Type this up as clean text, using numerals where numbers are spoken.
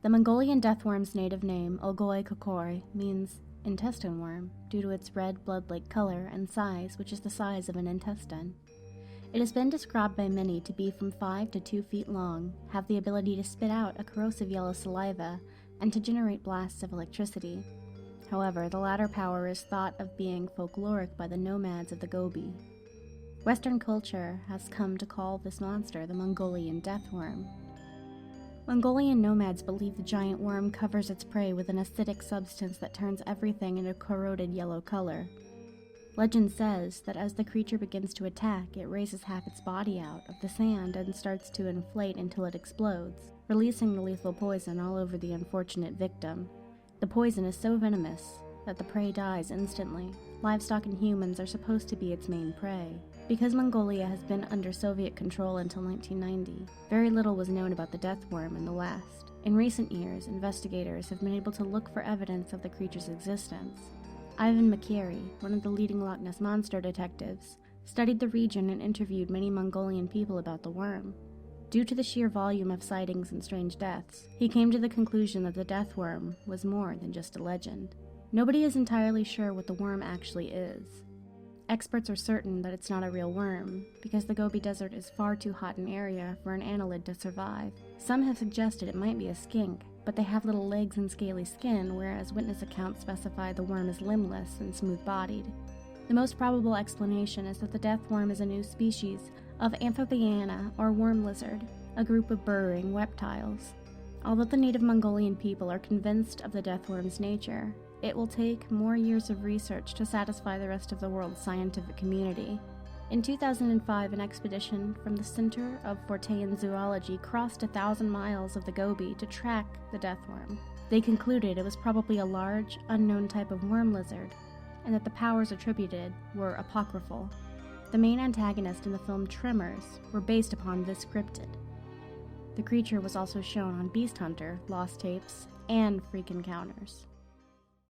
The Mongolian deathworm's native name, Olgoi kokoi, means intestine worm due to its red blood-like color and size, which is the size of an intestine. It has been described by many to be from 5 to 2 feet long, have the ability to spit out a corrosive yellow saliva, and to generate blasts of electricity. However, the latter power is thought of being folkloric by the nomads of the Gobi. Western culture has come to call this monster the Mongolian deathworm. Mongolian nomads believe the giant worm covers its prey with an acidic substance that turns everything into a corroded yellow color. Legend says that as the creature begins to attack, it raises half its body out of the sand and starts to inflate until it explodes, releasing the lethal poison all over the unfortunate victim. The poison is so venomous that the prey dies instantly. Livestock and humans are supposed to be its main prey. Because Mongolia has been under Soviet control until 1990, very little was known about the deathworm in the West. In recent years, investigators have been able to look for evidence of the creature's existence. Ivan McCary, one of the leading Loch Ness Monster detectives, studied the region and interviewed many Mongolian people about the worm. Due to the sheer volume of sightings and strange deaths, he came to the conclusion that the deathworm was more than just a legend. Nobody is entirely sure what the worm actually is. Experts are certain that it's not a real worm, because the Gobi Desert is far too hot an area for an annelid to survive. Some have suggested it might be a skink, but they have little legs and scaly skin, whereas witness accounts specify the worm is limbless and smooth-bodied. The most probable explanation is that the deathworm is a new species of Amphibiana, or worm lizard, a group of burrowing reptiles. Although the native Mongolian people are convinced of the deathworm's nature, it will take more years of research to satisfy the rest of the world's scientific community. In 2005, an expedition from the Center of Fortean Zoology crossed 1,000 miles of the Gobi to track the deathworm. They concluded it was probably a large, unknown type of worm lizard, and that the powers attributed were apocryphal. The main antagonist in the film Tremors were based upon this cryptid. The creature was also shown on Beast Hunter, Lost Tapes, and Freak Encounters.